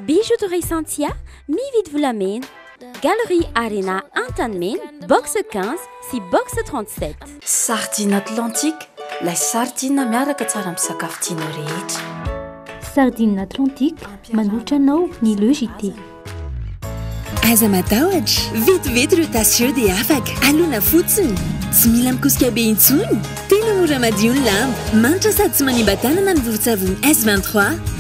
Bijouterie Santia, mividy volamena, Galerie Arena Antanimena, box 15 sy box 37. Sardine Atlantique, ilay sardine miaraka tsara amin'ny sakafo tianao rehetra. Sardine Atlantique, manolotra anao ny logité. Aza matahotra, vetivety ireo tasio dia afaka. Alona fotsiny, tsy mila mikosika be intsony. Tena mora madio ny lamba, manitra sady tsy manimba tanana ny vovon-tsavony S23.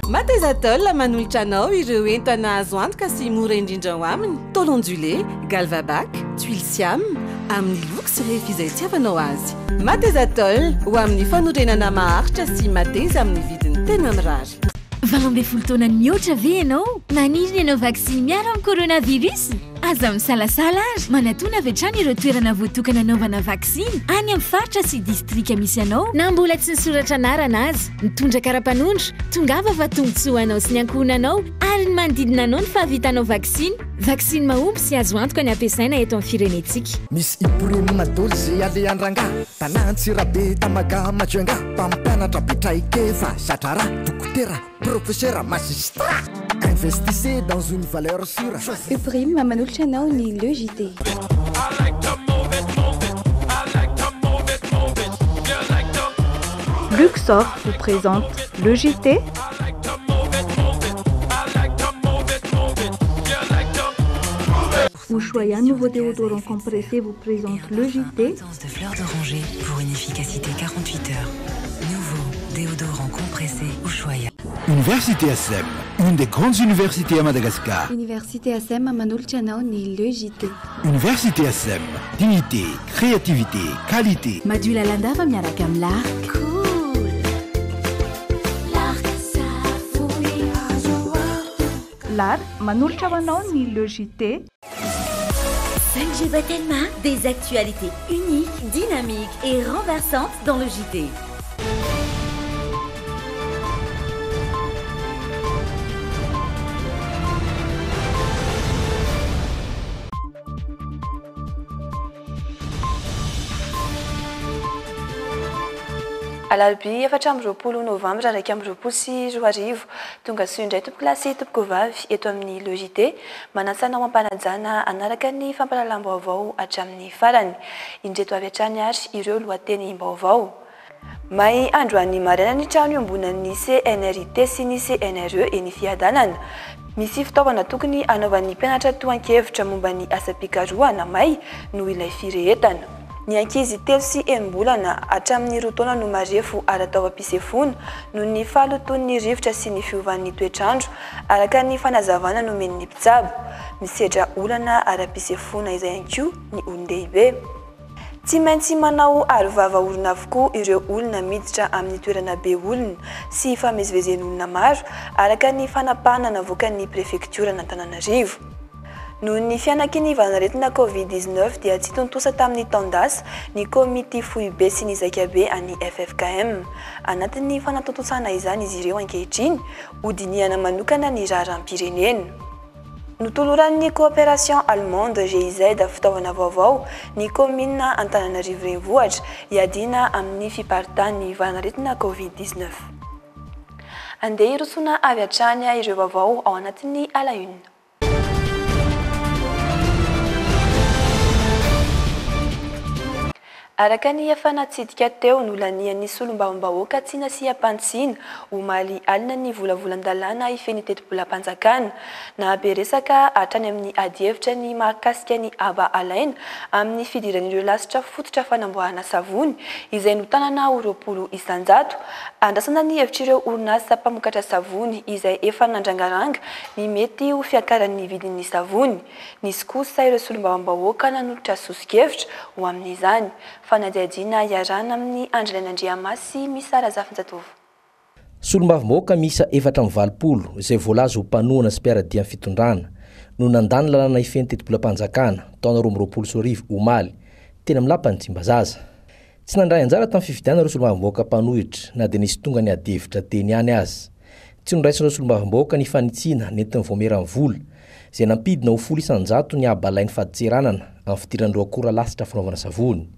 Matezatol manolotra anao ireo entana azo antoka sy mora indrindra ho aminy. Tôle ondulé, galvabac, tuile siam, amin'ny loko sy rehefa izay tiavanao azy. Matezatol ho amin'ny fanorenana maharitra sy mateza amin'ny vidiny tena mirary. 20 taona mihoatra ve ianao? Maniry ianao vaksiny miaro amin'ny coronavirus? Aza misalasala azy. Manatona avy hatrany ireo toerana voatokana anaovana vaksiny any amin'ny faritra sy distrika misy anao. Na mbola tsy nisoratra anarana azy, mitondra kara-panondro, tongava fa tombotsoa anao sy ny ankohonanao ary ny manodidina anao ny fahavitanao vaksiny. Vaksiny mahomby sy azo antoka ny ampiasaina eto amin'ny firenetsika. Misy iporenina dôly zay aleandrangah, tanantsirabe tamaga majoanga, mpampianatra betraikefa satrara, dokotera, professeur, magistrat. Investissez dans une valeur sûre. Uprime manolotra anao ny logité. Luxor vous présente le JT. Ushuaïa nouveau déodorant compressé vous présente le JT. De fleurs d'oranger pour une efficacité 48 heures. Nouveau déodorant compressé Ushuaïa. Université ASEM, une des grandes universités à Madagascar. Université ASEM manolotra anao ny le JT. Université ASEM, dignité, créativité, qualité. Madio lalandava miaraka amin'ny lark. Cool. Lark savoy. L'art manolotra anao ny le JT. 5G Batelma, des actualités uniques, dynamiques et renversantes dans le JT. Alarobia 4 novambra 2024 tonga soa indray tompoko lasy tompoko vavy eto amin'ny logité manasana mampanajana anaraka ny fampalalam-baovao hatramin'ny farany indreto avy hatrany ary ireo lohateny-baovao. May androany maraina ny trano iombonan'ny CNRT sy ny CNRE eny fiadanana. Misy fitaovana tokony anaovan'ny mpianatra toan-kevitra momba ny asa-pikarohana may no ilay firehetana. Ny ankizy 3 sy 4 bolana hatramin'ny 2 taona no marefo ara-tao am-pisefona no ny falotoy ny rivotra sy ny fiovan'ny toetrandro araka ny fanazavana nomen'ny mpitsabo. Misedra olana ara-pisefona izay anko ny olon-dehibe. Tsy maintsy manao arovava orona avokoa ireo olona miditra amin'ny toerana be olona sy famezivezen'olona maro araka ny fanapahana navoaka ny prefektura n'Antananarivo. Noho ny fianakiniavana aretina Covid-19 dia tsy tontosa tamin'ny taondasa ny komity fohy be sy ny zaika be any FFKM. Anatin'ny fanatontosana izany izy ireo ankehitriny hodinihana manokana ny raharam-pirenena. Notoloran'ny coopération allemande GIZ fitaovana vaovao ny komina Antananarivo renivohitra hiadina amin'ny fiparitahan'ny vanaretina Covid-19. Andeha hirosona avy hatrany ireo vaovao ao anatin'ny alaune. Araka ny efa natsidika teo nolanian'ny solombavam-bahoaka tsy nasiam-pantsina omaly alina ny volavolan-dalàna ifenitetim-bolam-panjakana na beresaka hatrany amin'ny adievitra ny mahakasika ny aba alaina amin'ny fidiran'ireo lasitra fototra fanamboarana savony izay notanana 20 isanjato. Andrasana ny hevitr'ireo orinasa mpamokatra savony izay efa nandrangaranga ny mety ho fiakaran'ny vidin'ny savony. Nisy kosa ireo solombavam-bahoaka nanolotra sosikevitra ho amin'izany. Fanadiadiana iarana amin'ny Andrianandriamasy misara zafinjatova. Solombavambahoaka misa 420 izay voalaza ho mpanoana sy mpiaradia amin'ny fitondrana no nandany lalàna ifenitetim-bolam-panjakana taona 2024 omaly tena milapany Tsimbazaza. Tsy nandray anjara tamin'ny fifidianana ireo solombavambahoaka mpanohitra na dia nisy tonga ny adevitra teny ihany azy. Tsy nondraisin'ireo solombavambahoaka ny fanitsiana nentin'ny voamerany vola izay nampidina ho 100 ny abalain'ny faditseranana amin'ny fidiran'ireo akora lasitra fanaovana savony.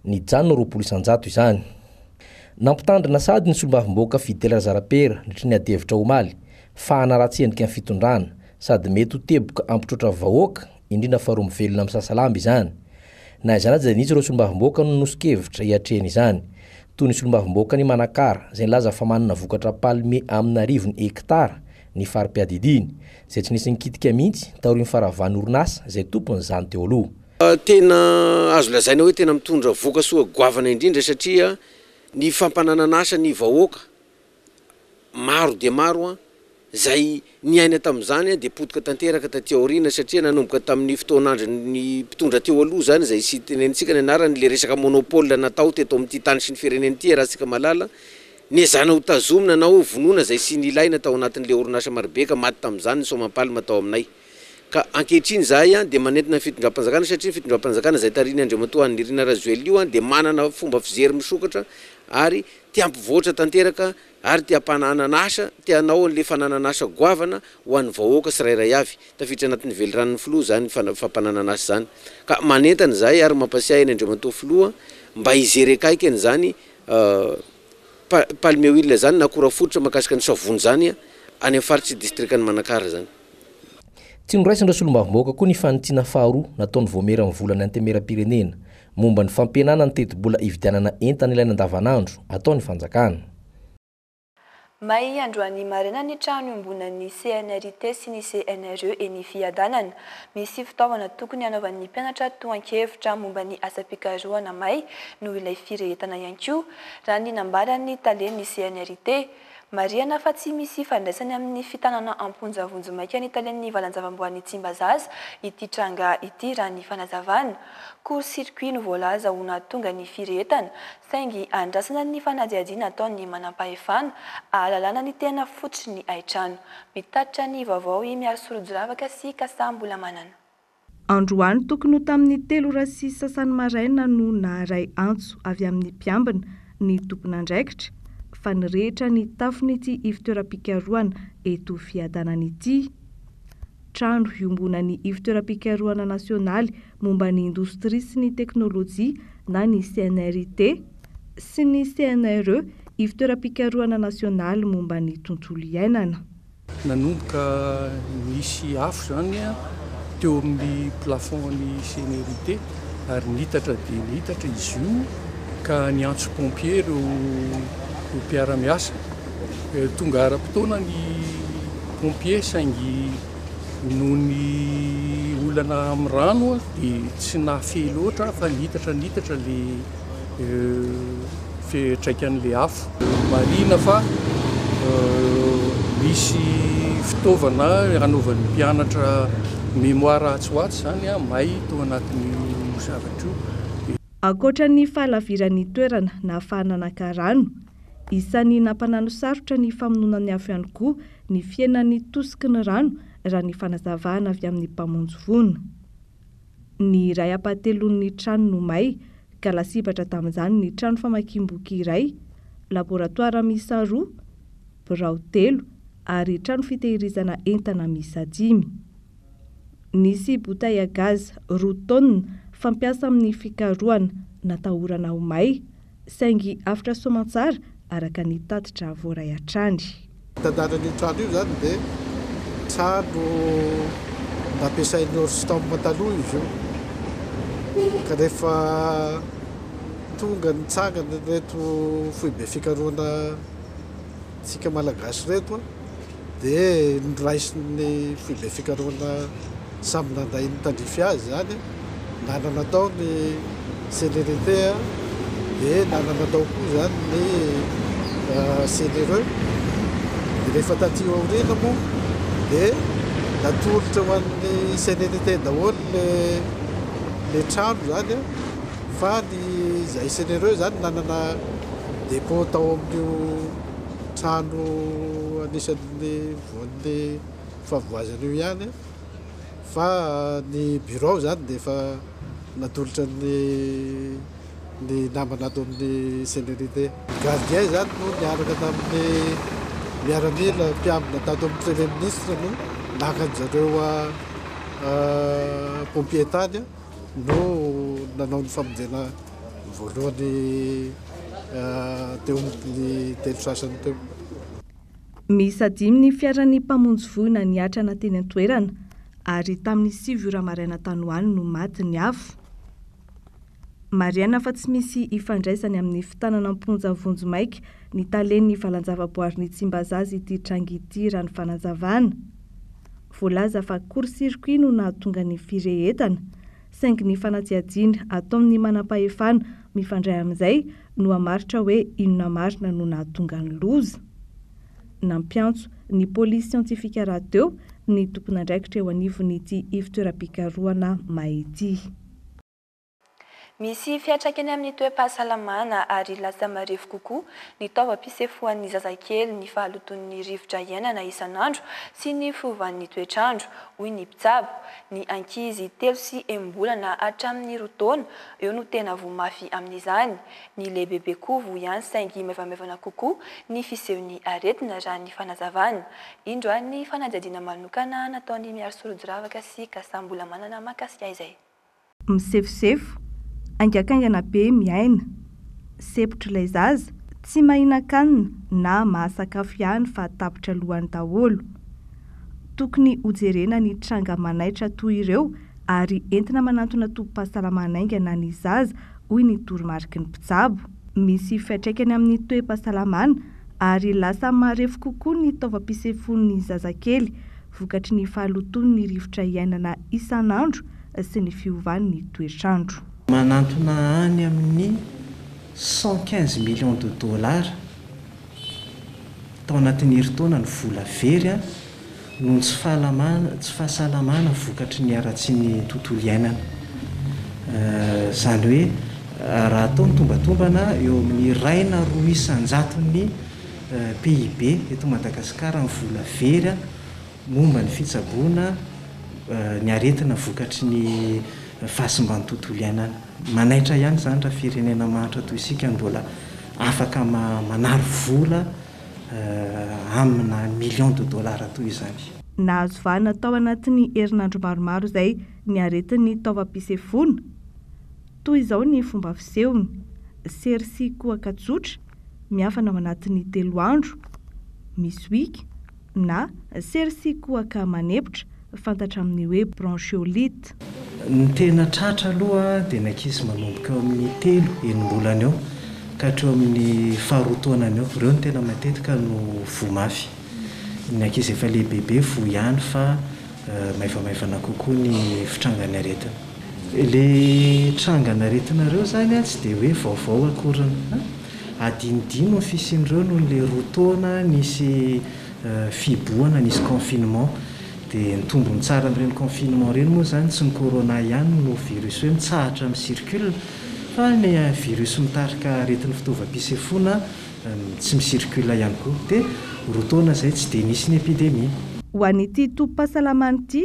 Ny janona 20 isanjato izany. Nampitandrina sady ny solombavambahoaka Fidèle Razarapera nitry ny adevitra omaly fahana ratsy endrika amin'ny fitondrana sady mety ho teboka ampitrotra vahoaka indrindra fa roa mivelona amin'ny sasalamba izany. Na izany aza nisy ireo solombavim-boaka no nosikevitra hiatrehana izany. Toy ny solombavim-boaka ny Manakara izay nilaza fa manana vokatra palme amina rivony hektara ny farim-piadidiny izay tsy nisy nikitika mihitsy taorian'ny faravan'ny orinasa izay tompon'izany teo aloha. Tena azo lazaina hoe tena mitondra voka soa goavana indrindra satria ny fampanananasa ny vahoaka maro dia maro zay niaina tamin'izany dia potika tanteraka taty aoriana satria nanomboka tamin'ny fotoan'andro ny mpitondra teo aloha zany zay sy tenenitsika ny anarany le resaka monopole natao teto amin'ity tany sy ny fireneny ity raha tsika malala nezana ho tazomina na hoe vonoina zay sy nilaina tao anatin'le orinasa marobe ka maty tamin'izany ny somampalima tao aminay. Ka ankehitriny zay dia manentina fitondram-panjakana satria fitondram-panjakana zay tariny Andriamatoa ny Irina Rajoely io dia manana fomba fijery misokatra ary tia ampivoatra tanteraka ary tia ampanananasa tia hanao an'le fanananasa goavana ho an'ny vahoaka tsirairay avy tafiditra anatin'ny velirann'ny filoha zany fampanananasa zany. Ka manentana zay ary mampasiahy ny Andriamatoa filoha mba hijerekaikany zany palme huile zany nakora fototra makasika ny savony zany any amin'ny faritsy distrikany Manakara zany. Tsy noraisin'ireo solombavim-boaka koa ny fanitsina faharoa nataon'ny voamera amin'ny volana antemera-pirenena momba ny fampihenana ny teti-bola ividianana entana ilaina andavanandro ataon'ny fanjakana. May androany marina ny trano iombonan'ny CNRT sy ny CNRE eny fiadanana. Misy fitaovana tokony hanaovan'ny mpianatra toan-kevitra momba ny asam-pikarohana may noho ilay firehetana ihany koa raha ny nambaran'ny talen'ny CNRT. Mariana fa tsy misy fandraisany amin'ny fitanana amponjavonjomaika ny talen'ny valanjavamboan'ny Tsimbazaza ity tranga ity raha ny fanazavana. Court-circuit no voalaza ho nahatonga ny firehetana saingy andrasana ny fanadihadiana ataony manam-pahefana ahalalana ny tena fotsy ny aitrano. Mitatitra ny vaovao miaro sorojoravaka sy kasambola manana. Androany tokony ho tamin'ny 3 sasany maraina no naharay antso avy amin'ny mpiambina ny tompon'andraikitra fa nirehitra ny tafon'ity ivitoeram-pikarohana eto fiadanana ity. Trano iombonan'ny ivitoeram-pikarohana nasionaly momba ny indostria sy ny teknôlôjia na ny CNRT sy ny CNRE ivitoeram-pikarohana nasionaly momba ny tontolo iainana. Nanomboka nisy afo zany teo amin'ny plafond-ny CNRT ary nitatra dia nitatra izy io ka niantso pompier mpiara-miasa tonga ara-potoana ny pompier saingy noho ny olana amin'ny rano dia tsy nahafehy loatra fa nitatra le fitraikan'le afo. Marina fa misy fitaovana hanaovan'ny mpianatra mémoire atsoatsy zany may tao anatin'ny zavatra io. Ankoatra ny fahalaviran'ny toerana na fahananankarano, isan'ny nampanano sarotra ny famonoana ny afo ihany koa ny fiainan'ny tosiky ny rano raha ny fanazavana avy amin'ny mpamonjy vono. Ny iray apatelon'ny trano no may ka lasipatra tamin'izany ny trano famakiam-boky iray, laboratoara miisa 2, birao 3 ary trano fitehirizana entana miisa 5. Nisy botay a gaz 2 tonnes fampiasa amin'ny fikarohana natahorana ho may saingy afitra soamantsara araka ny tatitra voaray hatrany. Tandaran'io trano io zany dia trano nampiasain'ny Orstom taloha izy io. Ka rehefa tonga nitsangana reto foibe fikarohana tsika malagasy reto dia noraisin'ny foibe fikarohana samy nandray ny tandrify azy zany nanana tao ny CNRT dia nanana tao koa zany ny CNRE. Dia rehefa taty aoriana moa dia natolotra ho an'ny CNRT daholo le trano zany fa ny zay CNRE zany nanana dépôt tao amin'io trano anisan'ny voan'ny fahavoazana io ihany fa ny bureau zany dia efa natolotra ny namana ato amin'ny CNRT. Gardien zany no niaraka tamin'ny miaramila mpiambina tato amin'ny premier ministre no nakan'zareo pompier tany no nanao ny famonjena voalohany teo amin'ny telo sasany teo. Miisa 5 ny fiaran'ny mpamonjy voina niatra anateny an-toerana ary tamin'ny 7 ora maraina tanoany no maty ny afo. Mariana fa tsy misy ifandraisany amin'ny fitanana amponja vonjo maika ny talen'ny valanjavaboarin'ny Tsimbazazy ity trangy ity raha ny fanazavana. Voalaza fa court-circuit no nahatonga ny firehetana, saingy ny fanatsiajiana atao amin'ny manam-pahefana mifandray amin'izay no hamaritra hoe inona marina no nahatonga ny loza. Nampiantso ny polisy siantifika raha teo ny tompon'andraikitra eo anivon'ity ivitoeram-pikarohana Mahity. Misy fiantraikany amin'ny toe-pahasalamana ary lasa marefo kokoa ny taovam-pisefoan'ny zazakely ny fahaloton'ny rivotra iainana isan'andro sy ny fiovan'ny toetrandro, hoy ny mpitsabo. Ny ankizy 3 sy 4 mbolana hatramin'ny 2 taona eo no tena voamafy amin'izany. Ny lehibehibe koa voa ihany saingy maivamaivana kokoa ny fisehon'ny aretina raha ny fanazavana. Indroany ny fanadihadiana manokana nataon'ny Miarosolojoravaka sy Kasambola manana makasika izay. Misefosefo angakaingana be miaina, sepotra ilay zaza, tsy mahina-kanina na mahasakafo ihany fa tapitra lohany daholo. Tokony hojerena ny tranga manaitra toy ireo ary entina manantona tombom-pahasalamana aingana ny zaza, hoy ny toromarika ny mpitsabo. Misy fiantraikany amin'ny toe-pahasalamana ary lasa marefo kokoa ny taovam-pisefon'ny zazakely, vokatry ny fahaloton'ny rivotra iainana isan'andro sy ny fiovan'ny toetrandro. Manantona any amin'ny 115 millions de dollars tao anatin'ny herintaona ny vola very noho tsy fahasalamana vokatry ny aratsian'ny tontolo iainana. Zany hoe raha atao ny tombatombana eo amin'ny 2.9 PIB eto Madagasikara ny vola very momba ny fitsaboana ny aretina vokatry ny fahasimban'ny tontolo iainana. Manaitra ihany zany raha firenena mahatra toy isika mbola afaka manary vola amina millions de dollars toy izany. Nahazo vahana tao anatin'ny herinandro maromaro izay ny aretin'ny taovam-pisefona. Toy izao ny fomba fisehony: sery sy kohaka tsotra miafana ao anatin'ny 3 andro, misy wika na sery sy kohaka manepotra fantatra amin'ny hoe bronchiolite. Ny tena tratra aloha dia ny ankizy manomboka amin'ny 3 enim-bolana eo ka hatreo amin'ny 2 taonany eo, ireo ny tena matetika no voamafy. Ny ankizy efa lehibehibe voa ihany fa maivamaivana kokoa ny fitrangany aretina. Le trangana aretina ireo zany tsy dia hoe vaovao akorana, adinodino ny fisian'ireo noho le 2 taona nisy fiboana, nisy confinement. Dia ny tombony tsara amin'ireny confinement ireny moa zany tsy ny corona ihany no virus hoe mitsahatra misirkule, fa ny virus mitarika aretin'ny fitaovam-pisefona tsy misirkule ihany koa. Dia 2 taona izay tsy dia nisy ny epidemia. Ho an'ity tompom-pahasalamana ity,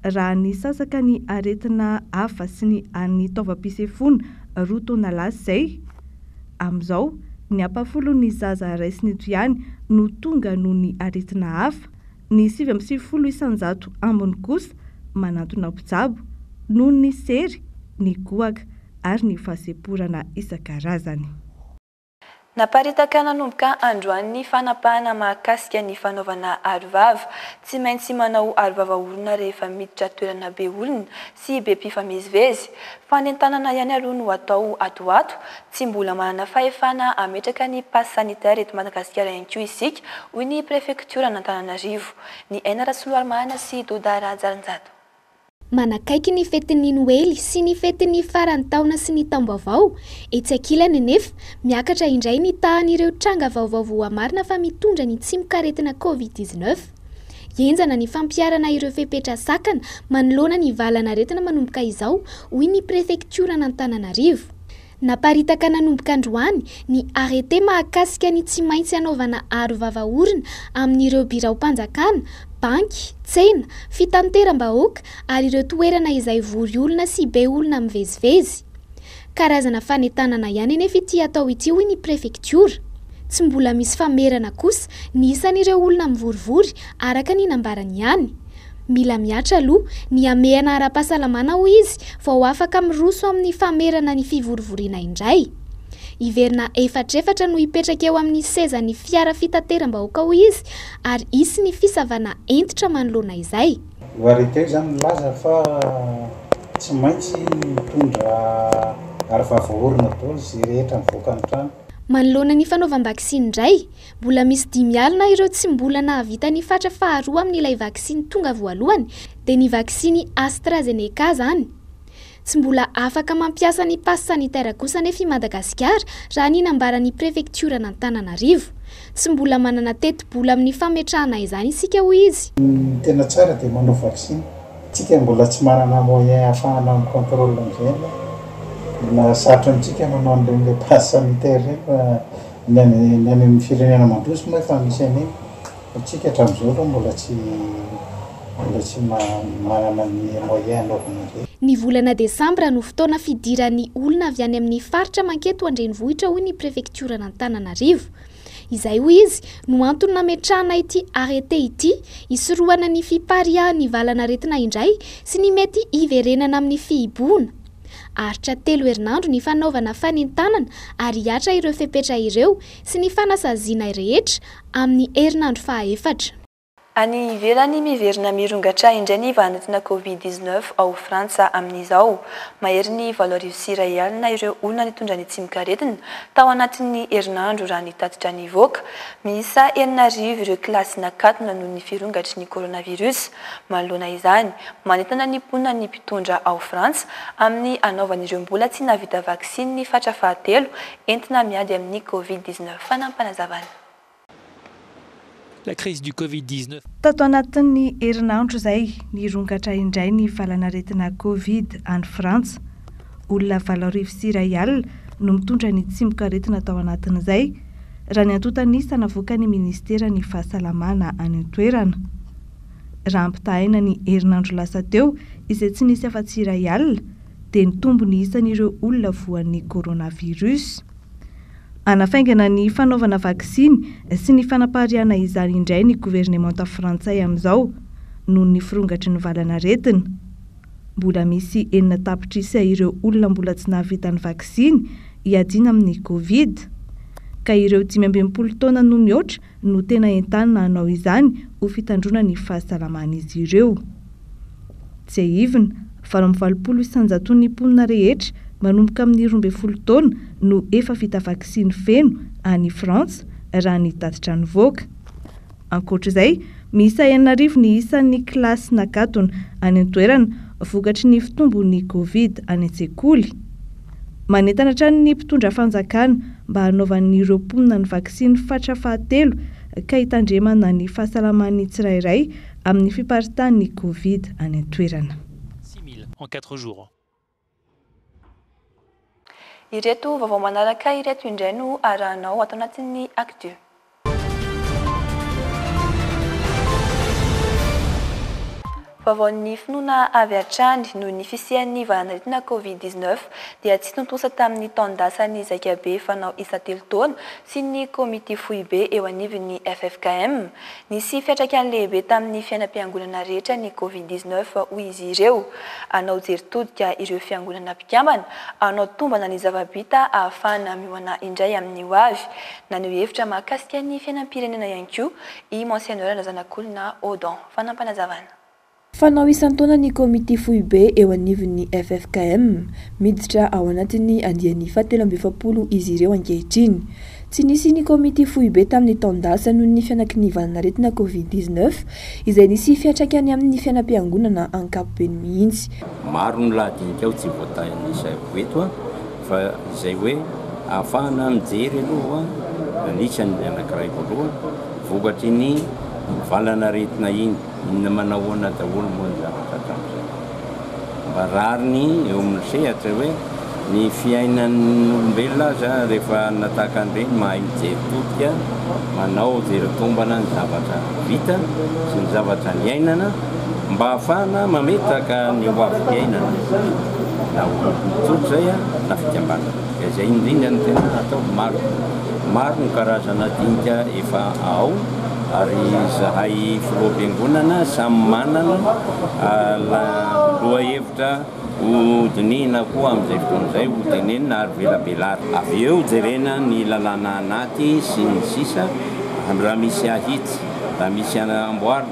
raha ny sasaka ny aretina hafa sy ny an'ny taovam-pisefona 2 taona lasa izay, amin'izao ny ampafolon'ny zaza raisiny eto ihany no tonga noho ny aretina hafa. Ny 7 isanjato ambiny kosa manantona mpitsabo noho ny sery, ny goaka ary ny fahaseporana isan-karazany. Naparitaka nanomboka androany fanapahana mahakasika ny fanaovana arovava. Tsy maintsy manao arovava olona rehefa miditra toerana be olona sy be mpifamezivezy. Fanentanana ihany aloha no atao atoato, tsy mbola manana fahefana ametraka ny passe sanitaire eto Madagasikara ihany koa isika, hoy ny prefektura n'Antananarivo. Ny Aina Rasoloarmana sy Dodara Jaranjato. Manakaiky ny fetin'ny Noely sy ny fetin'ny faran'ny taona sy ny taom-baovao, etsy ankilany nefa miakatra indray ny tahan'ireo tranga vaovao voamarina fa mitondra ny tsimok'aretina Covid-19. Ienzana ny fampiarana ireo fepetra sakana manoloana ny valan'aretina manomboka izao, hoy ny prefektura n'Antananarivo. Naparitaka nanomboka androany ny arrêté mahakasika ny tsy maintsy anaovana arovava orina amin'ireo birao-mpanjakana, banky, tsena, fitanteram-bahoaka ary ireo toerana izay vory olona sy be olona mivezivezy. Karazana fanentanana ihany nefa ity atao ity, hoy ny prefektura. Tsy mbola misy famerana kosa ny isan'ireo olona mivorivory araka ny nambarany ihany. Mila miatra aloha ny amehana ara-pahasalamana ho izy vao afaka miroso amin'ny famerana ny fivorivoriana indray. iverina efatrefatra no hipetraka eo amin'ny sezany fiara fitateram-bahoaka ho izy ary isy ny fisavana entitra manoloana izay. Varité zany milaza fa tsy maintsy mitondra arivavoorona daholo zay rehetra mivoaka ny trano. Manoloana ny fanaovam-vaksiny indray, mbola misy 5 alina ireo tsy mbola nahavita ny fatra faharoa amin'ilay vaksiny tonga voalohany dia ny vaksiny AstraZeneca zany. Tsy mbola afaka mampiasa ny passe sanitaire kosa nefa i Madagasikara raha ny nambaran'ny prefektiorana Antananarivo. Tsy mbola manana teti-bola amin'ny fametrahana izany isika ho izy. Tena tsara dia manao vaksiny. Tsika mbola tsy manana moyen ahafahana amin'ny contrôle amin'izay. Na sarotra amintsika manao an'ilay passe sanitaire ny any amin'ny firenena mandroso moa efa misy an'iny. Tsika hatramin'izao mbola tsy manana ny moyen anaovana an'izay. Ny volana Desambra no fotoana fidiran'ny olona avy any amin'ny faritra manketo andrenivohitra hoy ny prefektiorana Antananarivo. Izay ho izy no antony nametrahana ity arrêté ity hisorohana ny fipariahan'ny valanaretina indray sy ny mety hiverenana amin'ny fihiboana. Aritra 3 herinandro ny fanaovana fanentanana ary hiatra ireo fepetra ireo sy ny fanasaziana rehetra amin'ny herinandro faha-4. Any ivelany miverina mirongatra indray ny vanan-tena Covid-19 ao Frantsa amin'izao. Mahery ny valorivo-siray alina ireo olona nitondra ny tsimikaretina tao anatin'ny herinandro raha nitatitra ny voaka. Miisa 4 ireo kilasy nakatona noho ny firongatry ny coronavirus. Manoloana izany, manentana ny mponina ny mpitondra ao Frantsa amin'ny anaovan'ireo mbola tsy navita vaksiny ny fatra fahatelo entina miady amin'ny Covid-19 fanampanazavana. La crise du Covid-19. Tato anatin'ny herinandro izay nirongatra indray ny valanaretina Covid any Frantsa. Olona 4,4 no mitondra ny tsimikaretina tao anatin'izay raha ny antota navoaka ny ministera ny fahasalamana any an-toerana. Raha ampitahina ny herinandro lasa teo izay tsy nisy afa-tsy iray alina dia nitombo ny isan'ireo olona voan'ny coronavirus. Anafaingana ny fanaovana vaksiny sy ny fanapariana izany indray ny gouvernemanta frantsay amin'izao noho ny firongatry ny valanaretina. Mbola misy 4 tapitrisa ireo olona mbola tsy nahavita ny vaksiny hiadiana amin'ny Covid. Ka ireo 15 taona no mihoatra no tena entanina hanao izany ho fitandrona ny fahasalaman'izy ireo. Tsy ivina 20 isanjaton'ny mponina rehetra manomboka amin'ny 12 taona no efa vita vaksiny feno any Frantsa raha ny tatitra ny voaka. Ankoatr'izay, miisa 4 ny isan'ny kilasy nakatona any an-toerana vokatry ny fitombon'ny Covid any an-tsekoly. Manentana hatrany ny mpitondra fanjakana mba hanaovan'ireo mponina ny vaksiny fatra fahatelo ka hitandremana ny fahasalaman'ny tsirairay amin'ny fiparitahan'ny Covid any an-toerana. 6 000 en 4 jours. Ireto vaovao manaraka ireto indray no arahanao ato anatin'ny Actu. Vaovaon'ny finoana avy hatrany noho ny fisian'ny valanaretina Covid-19 dia tsy tontosa tamin'ny taon-dasan'ny Zakabe fanao isa 3 taona sy ny komity foibe eo anivon'ny FFKM. Nisy fiantraikany lehibe tamin'ny fiainam-piangonana rehetra ny Covid-19 hoy izy ireo. Anao jeritodika ireo fiangonana mpikambana, anao tombana ny zavabita ahafahana mioana indray amin'ny ho avy. Naneho hevitra mahakasika ny fiainam-pirenena ihany koa i Monseigneur Razanakolona Odon. Fanampanazavana. Fanao isan-taona ny komity foibe eo anivon'ny FFKM miditra ao anatin'ny andiany 17 izy ireo ankehitriny. Tsy nisy ny komity foibe tamin'ny taon-dasa noho ny fianakiny valanaretina Covid-19 izay nisy fiantraikany amin'ny fiainam-piangonana ankapobeny mihitsy. Maro ny lahadinika ao tsy voatan'izay eto fa izay hoe ahafahana mijery aloha anisany anankiray voalohany vokatry ny valanaretina iny inona manahoana daholo moa ny zavatra hatramin'izay. Mba rariny eo amin'ny sehatra hoe ny fiainan'ny olombelona aza rehefa nataka an'ireny mahay mijery todika, manao jery-tombana ny zavatra vita sy ny zavatra ny ainana mba ahafahana mametaka ny ho avy fiainana na tsotra zay na fikambanana. Izay indrindra ny tena atao maro ny karazana dinika efa ao ary zahay filoha-piangonana samy manana lohahevitra hodinina koa amin'izay fotoan'izay ho tenenina ary velabelary avy eo jerena ny lalàna anaty sy ny sisa raha misy ahitsy raha misy amboary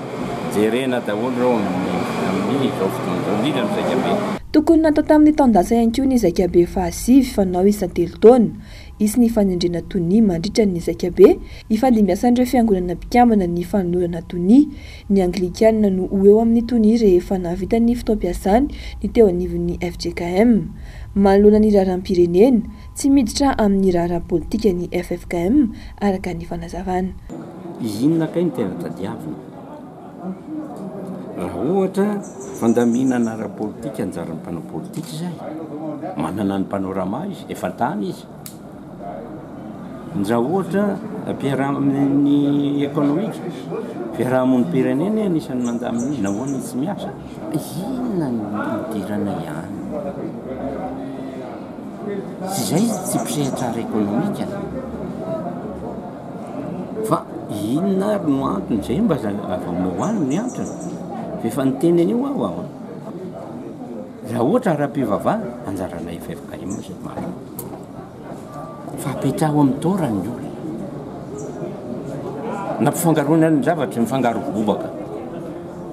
jerena daholo reo amin'ny izao fotoan'izao indrindra ny zakabe tokony natao tamin'ny taondasa ihany koa ny zakabe fahasivy fanao isan-telo taona isy ny fanendrena tony mandritra ny zakabe ifandimbiasan'ireo fiangonana mpikambana ny fanolorana tony ny anglikanina no ho eo amin'ny tony rehefa navita ny fotoam-piasany ny teo anivon'ny FJKM manoloana ny raharam-pirenena tsy miditra amin'ny raharam-politika ny FFKM araka ny fanazavana inona kay ny tena tadiavina raha ohatra fandaminana ara-politika anjaran'ny mpanao politika zay manana ny panorama izy efa tany izy raha ohatra ampiarahamin'ny ekonomika fiarahamon'ny pirenena anisan'ny mandamin'izy nahoana tsy miasa inona ny idirana ihany sy zay tsy mpisehatra ekonomika fa inona ary no antony zay mba avamohoany ny antony fefa nyteneny io aho raha ohatra raha-pivavah anjarana FFKM zay maro fa apetraho amin'ny torany io nampifangaroana ny zavatra mifangaro bobaka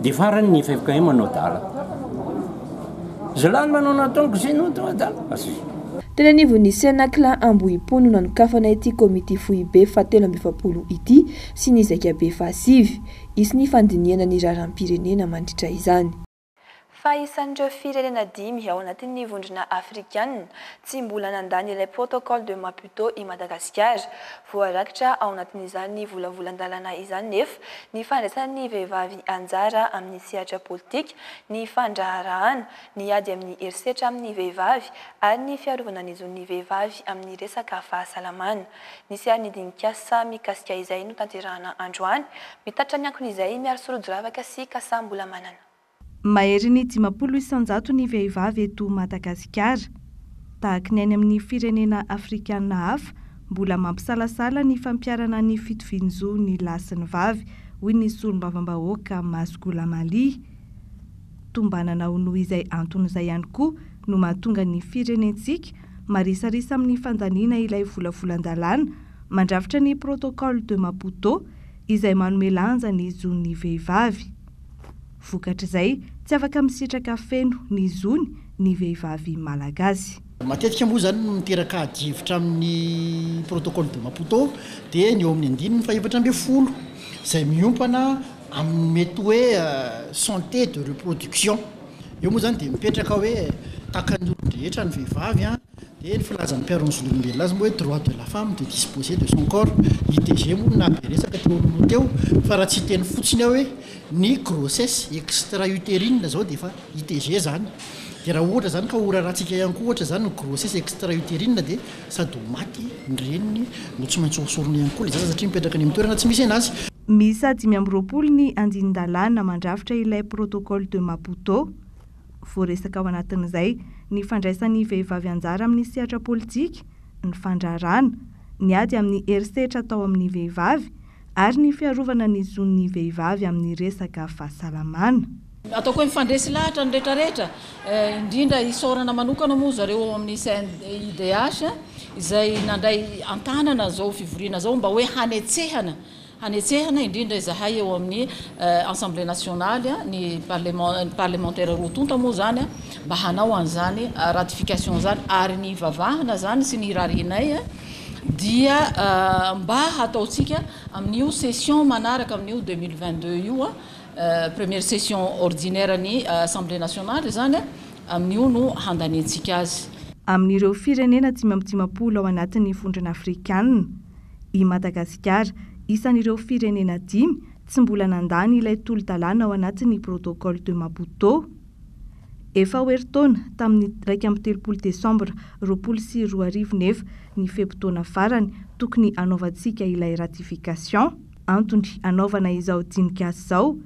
dia farany ny FFKM manao dala zalany manao nataonko zay no atao adala asy tena anivon'ny Senakla Ambohipo no nanokafana ity komity foibe fatelo amby efapolo ity sy ny zakabe fahasivy isy ny fandiniana ny raharam-pirenena mandritra izany fa isan'ireo firenena 5 ao anatin'ny vondrona afrikanina tsy mbola nandany ilay protocole de Maputo i Madagasikara voarakitra ao anatin'izany volavolan-dalana izany nefa ny fandraisan'ny vehivavy anjara amin'ny sehatra politika ny fandraharahana ny ady amin'ny herisetra amin'ny vehivavy ary ny fiarovana ny zon'ny vehivavy amin'ny resaka fahasalamana nisy ary ny dinikasa mikasika izay no tanterahana androany mitatra ny ankon'izay miaro sorodoravaka sy kasambola manana mahery ny 500 ny vehivavy eto Madagasikara tahaka ny any amin'ny firenena afrikanina hafa mbola mampisalasala ny fampiarana ny fitovinjo ny lasy ny vavy hoy ny solombavam-bahoaka Masgola Mali tombanana ho noho izay antony izay ihany koa no mahatonga ny firenentsika marisarisa amin'ny fandaniana ilay volavolan-dalàna mandrafitra ny protocole de Maputo izay manome lanja ny zon'ny vehivavy vokatra izay tsy afaka misitraka feno ny zony ny vehivavy malagasy matetika moa zany miteraka adivitra amin'ny protocole de Maputo dia ny eo amin'ny 970 izay miompana amin'ny mety hoe santé de reproduction eo moa zany dia mipetraka hoe takany rehetra ny vehivavy dia ny filazan'ny mpiaron'ny zolombelona azy moa hoe droit de la femme de disposer de son corps ITG moa na be resaka teo aloha teo fa raha tsy teny fotsiny ao hoe ny grossesse extra-utérine zao dia efa ITG zany dia raha ohatra zany ka orarahantsika ihany koa ohatra zany ny grossesse extra-utérine dia sady ho maty ny reniny no tsy maintsy hosorona ihany koa le zaza satria mipetraka ny amin'ny toerana tsy misy anazy misy 520 ny andinin-dalàna mandrafitra ilay protocole de Maputo voaresaka ao anatin'izay ny fandraisan'ny vehivavy anjara amin'ny sehatra politika ny fandrarana ny ady amin'ny herisetra atao amin'ny vehivavy ary ny fiarovana ny zon'ny vehivavy amin'ny resaka fahasalamana ataoko hoe mifandresy lahatra ny rehetrarehetra indrindra isaorana manokana moa zareo amin'ny CNIDH izay nandray antanana zao fivoriana zao mba hoe hanetsehana indrindra izahay eo amin'ny Assemblée nationale ny parlementaire roa tonta moa zany mba hanao an'izany ratification zany ary ny vavahana zany sy ny rarinay dia mba hataontsika amin'io session manaraka amin'io 2022 io première session ordinaire ny Assemblée nationale zany amin'io no handaniantsika azy amin'ireo firenena 550 ao anatin'ny vondrona afrikanina i Madagasikara isan'ireo firenena 5 tsy mbola nandany ilay tolo-dalàna ao anatin'ny protocole de Maputo efa ho eritaona tamin'ny 13 Desambra 2024 ny febotona farany tokony anaovantsika ilay ratification antony anaovana izao dinikasy izao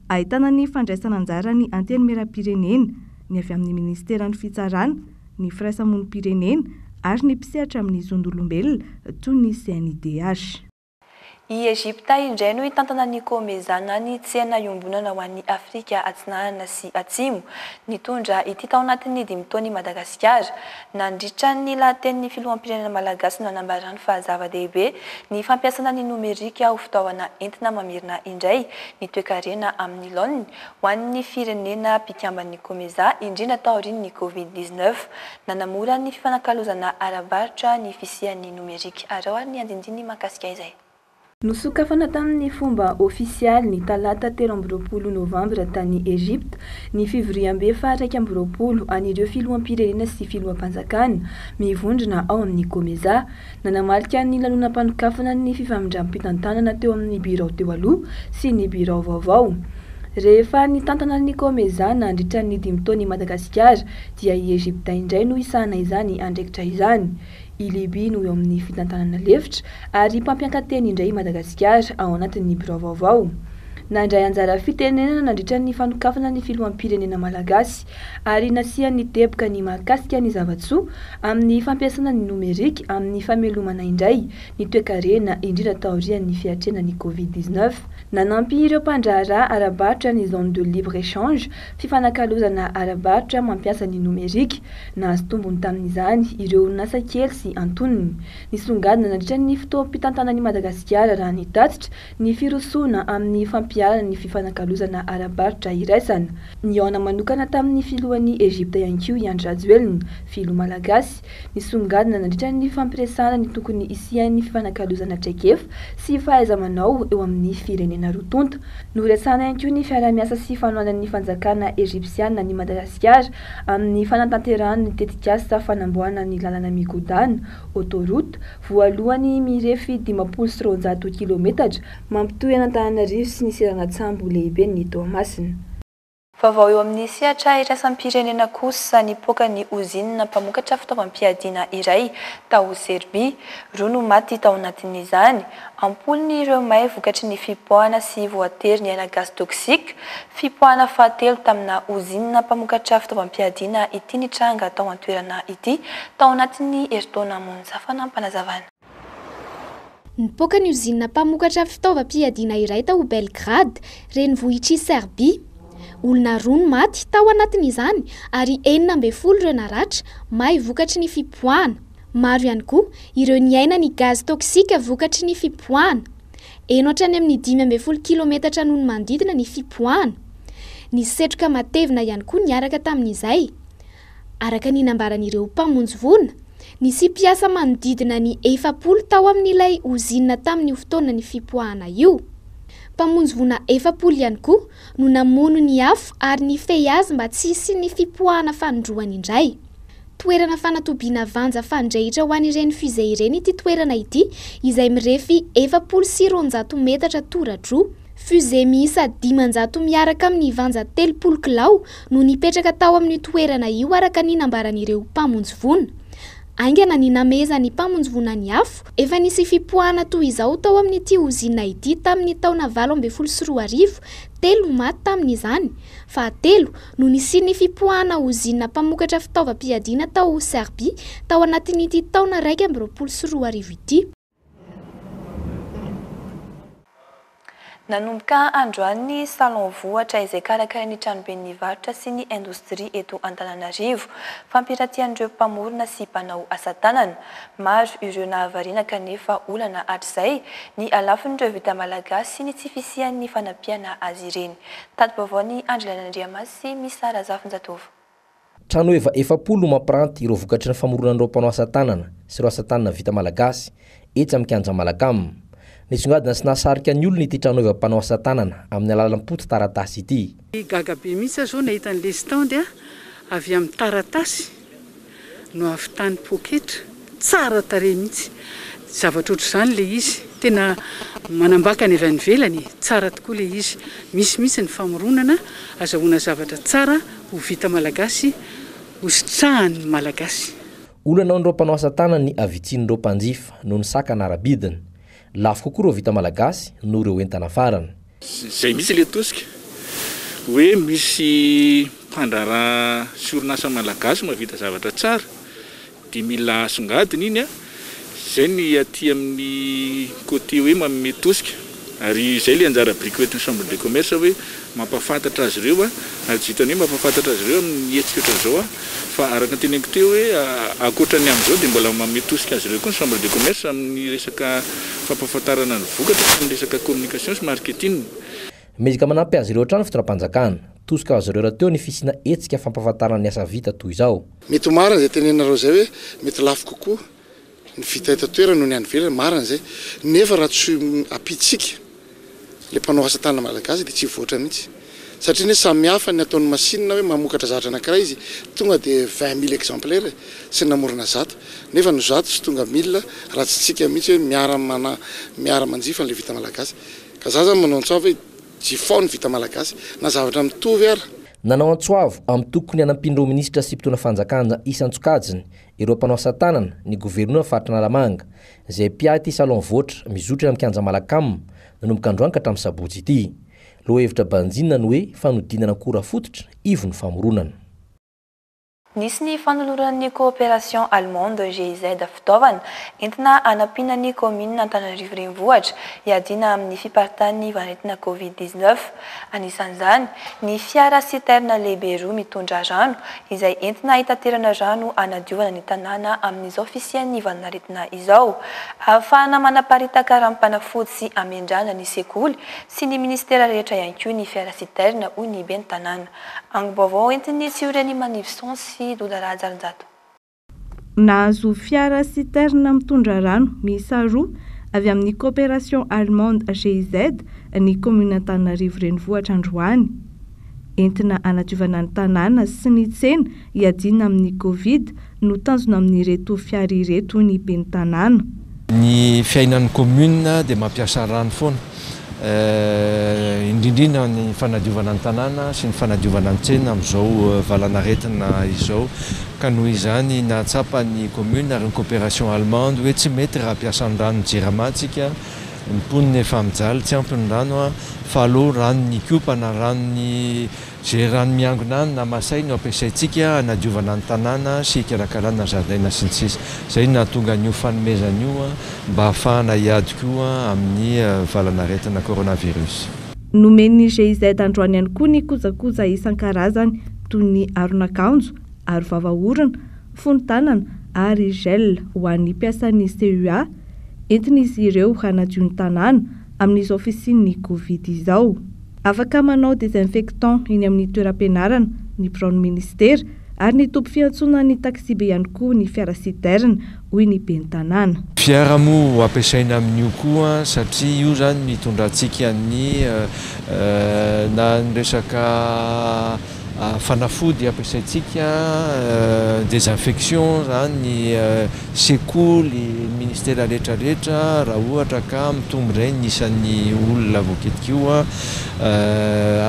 ahitana ny fandraisana anjara ny antenimieram-pirenena ny avy amin'ny ministeran'ny fitsarana ny firaisamonim-pirenena ary ny mpisehatra amin'ny zon'olombelona toy ny CNIDH I Egypta indray no hitantana ny komezana ny tsena iombonana ho an'ny Afrika Atsinanana sy Atsimo nitondra ity tao anatin'ny 5 taona Madagasikara. Nandritra ny lahaten'ny filoham-pirenena malagasy no anambarany fa zava-dehibe ny fampiasana ny nomerika ho fitaovana entina mamirina indray ny toe-karena amin'ny laoniny ho an'ny firenena mpikambany komeza indrindra taorian'ny COVID-19 nanamora ny fifanakalozana arabaritra ny fisian'ny nomerika. Arao ny andindiny makasika izay. Nosokafana tamin'ny fomba ofisialy ny talata 13 novambra tany Egypte ny fivoriam-be faha 20 an'ireo filoham-pirenena sy filoham-panjakana mivondrona ao amin'ny komeza nanamarika ny lanonam-panokafana ny fifamindram-pitantanana teo amin'ny birao teo aloha sy ny birao vaovao. Rehefa nitantana ny komeza nandritra ny 5 taona Madagasikara dia i Egypte indray no isana izany andraikitra izany. I Libia no eo amin'ny fitantanana lefitra ary mpampiankateny indray Madagasikara ao anatin'ny birao vaovao. Nandray anjara fitenenana nandritra ny fanokafana ny filoham-pirenena malagasy ary nasian'ny teboka ny mahakasika ny zavatsoa amin'ny fampiasana ny nomerika amin'ny famelomana indray ny toe-karena indrindra taorian'ny fiatrena ny COVID-19. Nanampy ireo mpandraharaha arabaritra ny zone de libre échange fifanakalozana arabaritra mampiasa ny nomerika nahazo tombony tamin'izany ireo orinasa kely sy antonony. Nisongadina nandritra ny fotoam-pitantanan'i Madagasikara raha nitatitra ny firosoana amin'ny fampiarana ny fifanakalozana arabaritra iraisana. Niona manokana tamin'ny filohan'ny Egypte ihany koa i Andry Rajoelina, filoha malagasy. Nisongadina nandritra ny fampiresana ny tokony isian'ny fifanakalozana traikefa sy fahaiza-manao eo amin'ny firenena rotonta. Noresana ihany koa ny fiara-miasa sy fanoanan'ny fanjakana Egyptiana ny Madagasikara amin'ny fanatanterahana ny tetikasa fanamboarana ny lalana migodana autoroute voalohany mirefy 500 kilometatra mampitohy Antananarivo sy ny Seragnatsambo lehibe ny Toamasina. Vaovao eo amin'ny sehatra iraisam-pirenena kosa nipoaka ny ozinina mpamokatra fitaovam-piadiana iray tao Serbia, roa no maty tao anatin'izany. Ampolony ireo may vokatry ny fipoahana sy voatery ny aina gaz toksika, fipoahana fahatelo tamina ozinina mpamokatra fitaovam-piadiana ity nitranga tao an-toerana ity tao anatin'ny herintaona monja fanampanazavana. Nipoaka ny ozinina mpamokatra fitaovam-piadiana iray tao Belgrade, renivohitry Serbia. Olona roa no maty tao anatin'izany ary 40 ireo naratra may vokatry ny fipoahana. Maro ihany koa ireo niaina ny gaz toksika vokatry ny fipoahana. Eno hatrany amin'ny 15 kilometatra noho ny manodidina ny fipoahana. Ny setroka matevina ihany koa niaraka tamin'izay. Araka ny nambaran'ireo mpamonjy vona, nisy mpiasa manodidina ny 40 tao amin'ilay ozinina tamin'ny fotoana ny fipoahana io. Mpamonjy vona 40 ihany koa no namono ny afo ary nifehy azy mba tsy hisy ny fipoahana fanondroany indray. Toerana fanatobiana vanja fandrehitra ho an'ireny fusée ireny ity toerana ity izay mirefy 400 metatra tora-droa. Fusée miisa 500 miaraka amin'ny vanja 30 kilao no nipetraka tao amin'ny toerana io araka ny nambaran'ireo mpamonjy vona. Aingana ny nameza ny mpamonjy vona ny afo, efa nisy fipoahana toy izao tao amin'ity ozinina ity tamin'ny taona 2024, 3 maty tamin'izany, fa 3 no nisy ny fipoahana ozinina mpamokatra fitaovam-piadiana tao Serbia tao anatin'ity taona 2024 ity. Nanomboka androany salon vohatra izay karakarain'ny tranobe ny varotra sy ny indostria eto Antananarivo, fampiratian'ireo mpamorona sy mpanao asa tanana. Maro ireo nahavariana kanefa olana hatr'izay ny alafin'ireo vita malagasy sy ny tsy fisian'ny fanampiana azy ireny. Tady vaovao ny Andrelana Andriamasy Misara Zafinjatova. Trano eva 40 mampiranty ireo vokatry ny famoronan'ireo mpanao asa tanana sy ireo asa tanana vita malagasy etsy amin'ny kianja Malakam. Nisongadina sy nahasarika ny olona ity trano eva mpanao asa tanana amin'ny alalam-poto taratasy ity. Gagabe mihitsy zao nahita ny lestandy avy amin'ny taratasy no avy tany poketra tsara tare mihitsy. Zavatra ohatr'izany le izy, tena manambaka ny avy any ivelany, tsara tokoa le izy. Misy ny famoronana azahoana zavatra tsara ho vita malagasy, ho sitrahany malagasy. Olana an'ireo mpanao asa tanana ny avitsin'ireo mpanjifa no ny saka narabidina. Lafo kokoa ireo vita malagasy no ireo entana farany. Zay misy le tosika hoe misy mpandraraha sy orinasa malagasy mahavita zavatra tsara dia mila songadina iny zay ny aty amin'ny côté hoe manome tosika ary zay le anjara briky hoe chambre de commerce hoe mampafantatra azy ireo ary tsy hitany hoe mampafantatra azy ireo amin'ny hetsika ohatran'izao fa araka ny teneniko teo hoe akoatra ny amin'izao dia mbola manome tosika azy ireo koa ny chambre de commerce amin'ny resaka fampafantarana ny vokatra amin'ny resaka communication sy marketing. Mezaka manampy azy ireo hatrany fitondram-panjakana tosika azy ireo raha teo ny fisina hetsika fampafantarana ny asa vita toy izao. Mety marina zay tenenareo zay hoe mety lafo kokoa ny vita eto toerana noho ny any ivelany marina zay nefa raha tsy apitsika le mpanao asa tanana malagasy dia tsy voatra mihitsy satria ny samy hafa ny ataon'ny masinina hoe mamokatra zavatra anankiray izy tonga dia 20 000 exemplaire sy namorona zato nefa ny zato sy tonga 1000 raha tsy tsika mihitsy hoe miara manjifa n'le vita malagasy ka za zany manao antsoava hoe jifao ny vita malagasy na zavatra mitovy ara. Nanao antsoavo amin'ny tokony hanampin'ireo minisitra sy mpitondra fanjakana isan-tsokajiny ireo mpanao asa tanana ny governoa faritra Analamanga izay piaty salon voatra mizotra amin'ny kianja Malakam nanomboka androanka hatramin'ny sabotsy ity. Loha hevitra banjinina ny hoe fanodinana akora fototra ivony famoronana. Nisy ny fanoloran'ny coopération allemande GIZ fitaovana entina hanampiana ny commune Antananarivo renivohitra hiadina amin'ny fiparitahan'ny varetina Covid-19. Anisan'izany ny fiara citerne lehibe roa mitondra rano izay entina hitaterana rano hanadiovana ny tanàna amin'izao fisian'ny varetina izao. Ahafahana manaparitaka ranom-panafody sy amendrana ny sekoly sy ny ministera rehetra ihany koa ny fiara citerne hoy ny ben'ny tanàna. Angom-baovao entin'ny tsioreny Manivison sy Doudara Jarjato. Nahazo fiara citerne mitondra rano miisa roa avy amin'ny coopération allemande GIZ ny commune Antananarivo renivohitra androany. Entina hanadiovana ny tanàna sy ny tsena hiadina amin'ny Covid no tanjona amin'ireto fiara ireto ny ben'ny tanàna. Ny fiainan'ny commune dia mampiasa rano foana. Indrindrina ny fanadiovana ny tanàna sy ny fanadiovana ny tsena amin'izao valanaretina izao ka noho izany nahatsapa ny commune ary ny coopération allemande hoe tsy mety raha ampiasany rano Jiramatsika ny mponiny efa mijaly tsy ampy ny rano fa aloha rano ny kopa na ranony zay rano miangona any na masay no ampiasaintsika hanadiovana ny tanàna sy hikarakarana zaridaina sy ny sisa. Zay nahatonga an'io fanomezana io mba ahafahana hiady koa amin'ny valanaretina coronavirus. Nomen'ny GIZ androany ihany koa ny kojakoja isan-karazany toy ny aron'akanjo, aro vava-orona, fonon-tanana ary gel ho an'ny mpiasan'ny CUA entin'izy ireo hanadio ny tanàna amin'izao fisian'ny Covid izao. Afaka manao désinfectant eny amin'ny toeram-pianarana ny biraon'ny ministera ary ny tompo fiantsoana ny taksibe ihany koa ny fiara citerne hoy ny ben'ny tanàna. Fiara moa ampiasaina amin'io koa satria io zany mitondra antsika ny na ny resaka fanafody ampiasaintsika désinfection zany ny sekoly ministera rehetrarehetra raha ohatra ka mitombo ireny isan'ny olona voaketika io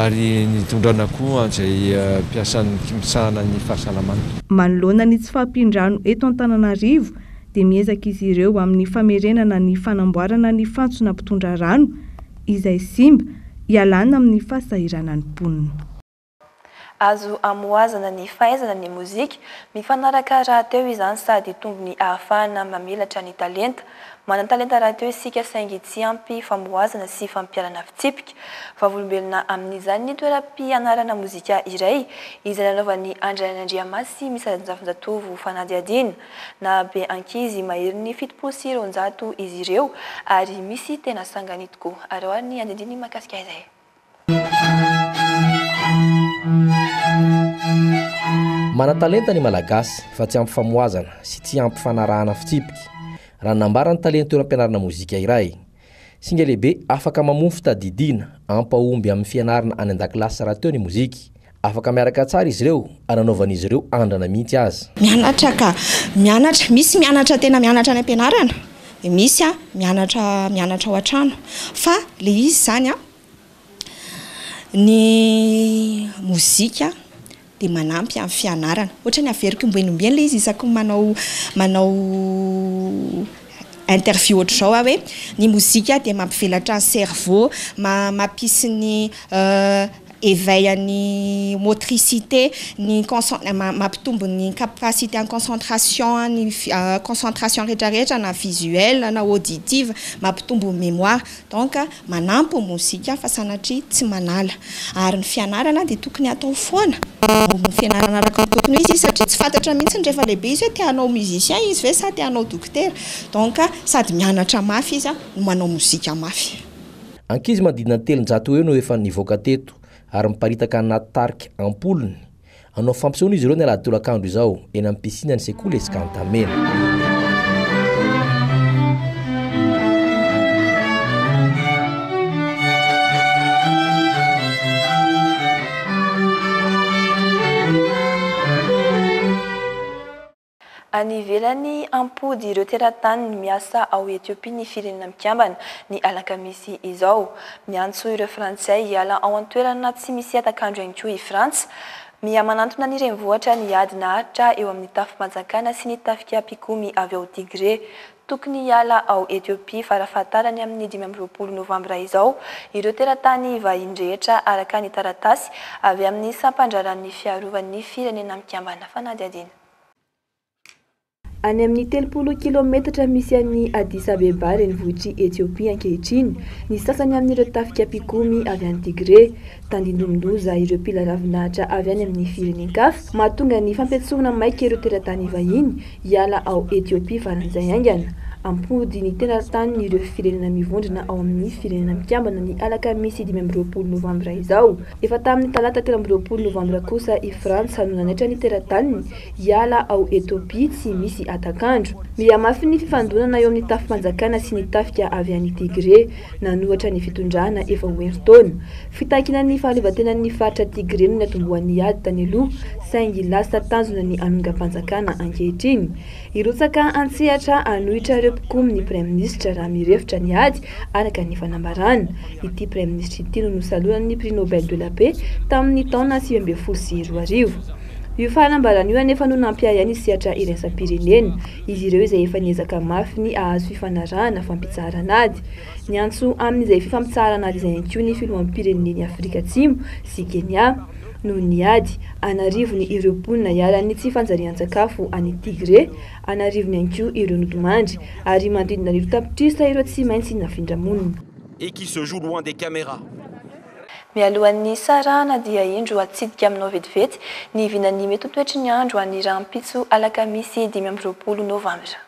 ary nitondrana koa an'izay mpiasan'ny kimisahana ny fahasalamana. Manoloana ny tsy fahampindrano eto Antananarivo dia miezaka izy ireo amin'ny famerenana ny fanamboarana ny fantsona mpitondra rano izay simba hialana amin'ny fahasahiranany mponina. Azo amoazana ny fahaizana ny mozika mifanaraka rahateo izany sady tombony ahafahana mamelatra ny talenta. Manan-talenta rahateo isika saingy tsy ampy famoazana sy fampiarana fitsipika. Vavolombelona amin'izany ny toeram-pianarana mozika iray izay nanaovan'ny Andrianandriamasy misy zafinjatovo fanadihadina na be ankizy mahery ny 700 izy ireo ary misy tena sangany tokoa. Aroany andindiny makasika izay. Manan-talenta ny malagasy fa tsy ampy famoazana sy tsy ampy fanarahana fitsipika. Raha nambara ny talenta toeram-pianarana mozika iray. Singa lehibe afaka mamono fitadidiana ampahomby amin'ny fianarana any an-dakilasy raha teo ny mozika. Afaka miaraka tsara izy ireo ananaovan'izy ireo andrana mihitsy azy. Mianatra, misy mianatra tena mianatra any am-pianarana, misy mianatra ao an-trano. Fa le izy zany ny mozika dia manampy amin'ny fianarana. Ohatra ny averiko omben'ombeny le izy isaky manao interview ohatr'izao hoe ny mozika dia mampivelatra ny cerveau mampisy ny éveille ny motricité ny mampitombo ny capacité en concentration ny concentration rehetrarehetra na visuelle na auditive mampitombo mémoire donc manampy mozika fa sanatria tsy manala ary ny fianarana dia tokony atao foana ny fianarana araka ny tokony izy satria tsy fantatra mihitsy rehefa lehibe izy hoe te hanao musicien izy ve sa te hanao docteur donc sady mianatra mafy izy no manao mozika mafy. Ankizy manodidina ny 700 eo no efa nivoaka teto ary miparitaka anaty tarika ampolony anao fampisehoana izy ireo ny alahady tolakandro izao eny amin'ny piscine ny sekoly Escantamena. Any ivelany ampody ireo teratany miasa ao Etiopia ny firenena mikambana ny alakamisy izao miantso ireo frantsay hiala ao an-toerana tsy misy atakandro ihany koa i Frantsa miamanantona ny renivohitra ny ady nahatra eo amin'ny tafi-panjakana sy ny tafika pikomy avy ao Tigre tokony hiala ao Etiopia farafahatarany amin'ny 20 Novambra izao ireo teratany vahiny rehetra araka ny taratasy avy amin'ny sampandraran'ny fiarovan'ny firenena mikambana fanadihadina. Any amin'ny 30 kilometatra misy an'ny Addis Abeba renivohitry Etiopia ankehitriny ny sasany amin'ireo tafika pikomy avy any Tigre tandindomindoza ireo mpila ravinahitra avy any amin'ny firenen-kafa mahatonga ny fampiatsoana maika ireo teratany vahiny hiala ao Etiopia faran'izay aingana ampody ny teratany ireo firenena mivondrona ao amin'ny firenena mikambana ny alakamisy 20 Novambra izao efa tamin'ny talata 13 Novambra kosa i Frantsa no nanaitra ny teratany hiala ao Etiopia tsy misy atakandro miamafy ny fifandonana eo amin'ny tafi-panjakana sy ny tafika avy any Tigre nanohatra ny fitondrana efa hoeritaona fitakina ny fahaleovantenan'ny faritra Tigre no natombohan'ny ady tany aloha saingy lasa tanjona ny anongam-panjakana ankehitriny irotsaka antsehatra anohitra ireo pikomy ny Prime Ministre raha mirefitra ny ady araka ny fanambarana ity Prime Ministre ity no nosalonan'ny Prix Nobel de la Paix tamin'ny taona 2012. Io fanambarana io anefa no nampiay any sehatra iraisam-pirenena izy ireo izay efa niezaka mafy ny ahazo fifanarahana fampitsarana ady ny antso amin'izay fifampitsarana ady izay ihany koa ny filoham-pirenen'ny Afrika Atsimo sy Kenya no niady anarivony ireo mponina hialan'ny tsy fanjarian-tsakafo any Tigre anarivony ihany koa ireo nodomandry ary mandrindina ireo tapitrisa ireo tsy maintsy nafindramonina et qui se joue loin des caméras. Mialohan'ny sarana dia indro atsidika aminao vetivety ny vinan'ny mety toetry ny andro any rahampitso alakamisy 20 Novambra.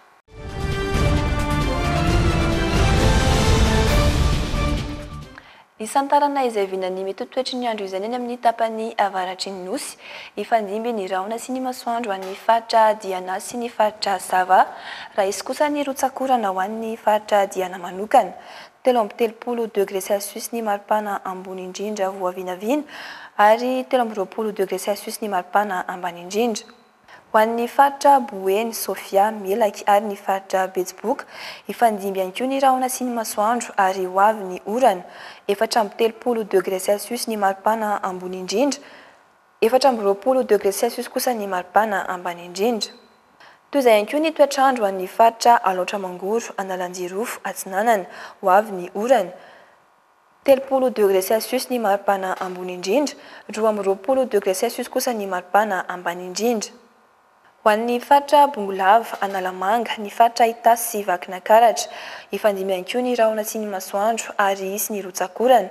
Isantarana izay vinan'ny mety toetry ny andro izany amin'ny tapany avaratry ny nosy ifandimby ny rahona sy ny masoandro an'ny faritra Diana sy ny faritra Sava raha isy kosa ny rotsakorana ho an'ny faritra Diana manokana 30 degré Celsius ny maripana ambony indrindra voavinavina ary 20 degré Celsius ny maripana ambany indrindra. Ho an'ny faritra Boeny, Sofia, Melaky ary ny faritra Betsiboka ifandimby ihany koa ny rahona sy ny masoandro ary ho avy ny orana 4 degré Celsius ny maripana ambony indrindra 4 degré Celsius kosa ny maripana ambany indrindra. Toy izay ihany koa ny toetrandro an'ny faritra Alaotra Mangoro, Analanjirofo, Atsinanana ho avy ny orana 30 degré Celsius ny maripana ambony indrindra 20 degré Celsius kosa ny maripana ambany indrindra. Ho an'ny faritra Bongolava, Analamanga, ny faritra Itasy sy Vakinakaratra ifandimby ihany koa ny rahona sy ny masoandro ary isy ny rotsakorana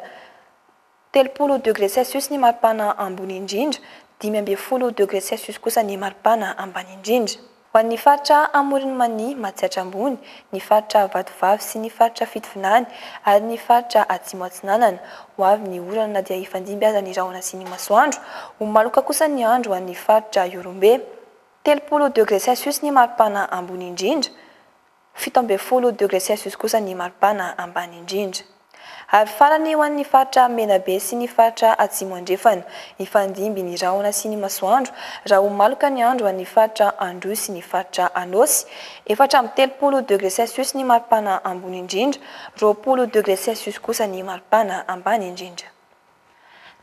30 degré Celsius ny maripana ambony indrindra 12 degré Celsius kosa ny maripana ambany indrindra. Ho an'ny faritra Amoron'ny Mania, Matsiatra Ambony, ny faritra Vatovavy sy ny faritra Fitovinany ary ny faritra Atsimo Atsinanana ho avy ny orana dia ifandimby aza ny rahona sy ny masoandro ho maloka kosa ny andro ho an'ny faritra Yorombe 30 degré Celsius ny maripana ambony indrindra 17 degré Celsius kosa ny maripana ambany indrindra. Ary farany ho an'ny faritra Menabe sy ny faritra Atsimo Andrefana ifandimby ny rahona sy ny masoandro raha ho maloka ny andro ho an'ny faritra Andro sy ny faritra Anosy 30 degré Celsius ny maripana ambony indrindra 20 degré Celsius kosa ny maripana ambany indrindra.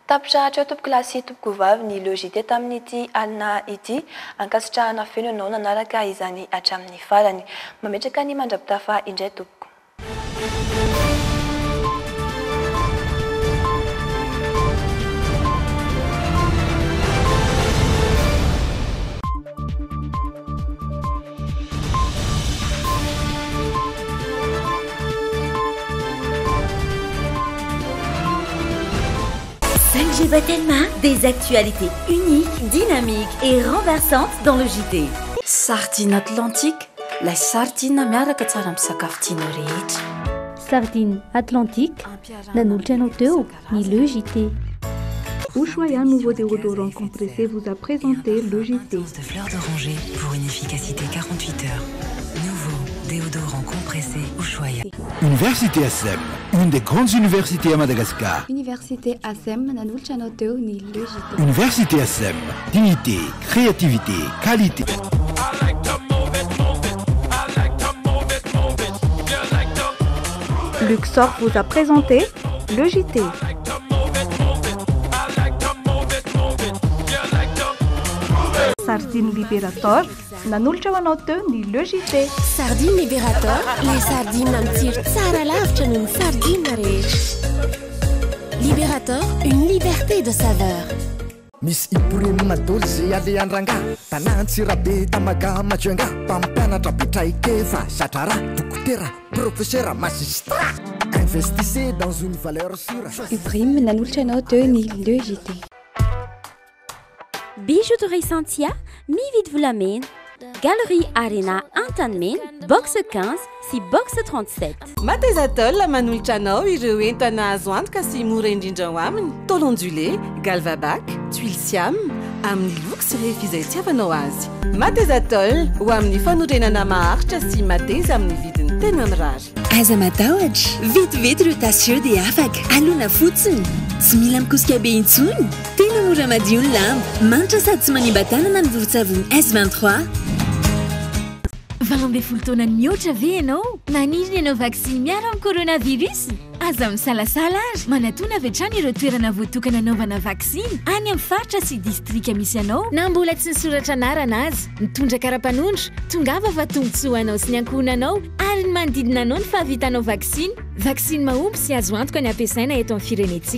tapitrahatra eo tompokilasy tompokovavy ny logité tamin'ity alina ity ankasitrahana feno ianao nanaraka izany hatramin'ny farany mametraka ny mandrapitafa indray tompoko. Tellement des actualités uniques, dynamiques et renversantes dans le JT. Sardine Atlantique, la sardine miaraka tsara misakafo tianao rehetra. Sardine Atlantique, nanolotra anao teo ny le JT. Ushuaïa nouveau déodorant compressé vous a présenté le JT. De fleurs d'oranger pour une efficacité 48 heures. Nouveau déodorant compressé Ushuaïa. Université ASEM, une des grandes universités à Madagascar. Université ASEM, nanolotra anao teo ny le JT. Université ASEM, dignité, créativité, qualité. Luxor vous a présenté le JT. Sardine Liberator, nanolotra anao teo ny le JT. Sardine Liberator, les sardines namitiro tsara lavitra noho ny sardine rehetra. Liberator, une liberté de saveur. Miss Ibrahim Madol zay aleandrangà Tanantsirabe tamaga majoanga Pampianatra betraikefa satrara dokotera professeur magistrat Investissez dans une valeur sûre. Ibrahim nanolotra anao teo ny le JT. Bijouterie Santia, mividy volamena. Galerie Arena Antanmen, box 15 sy box 37. Matezatol manolotra anao ireo entana azo antoka sy mora indrindra ao aminy. Tôle ondulé, galvabac, tuile siam, amin'ny luxe rehefa izay tiavanao azy. Matezatol ho amin'ny fanorenana maharitra sy mateza amin'ny vidiny tena mirary. Aza matahotra, vetivety ireo tasio dia afaka. Alona fotsiny, tsy mila mikosika be intsony. Tena mora madio ny lamba, manitra sady tsy manimba-tanana ny vovon-tsavony S23. Valambe fultona mihoatra ve ianao? Maniry ianao vaksiny miaro amin'ny coronavirus? Aza misalasala azy. Manatona avy hatrany ireo toerana voatokana anaovana vaksiny any amin'ny faritra sy distrika misy anao. Na mbola tsy nisoratra anarana azy. Mitondra kara-panondro, tongava fa tombontsoa anao sy ny ankohonanao ary ny manodidina anao ny fahavitanao vaksiny. Vaksiny mahomby sy azo antoka ny ampiasaina eto amin'ny firenetsika.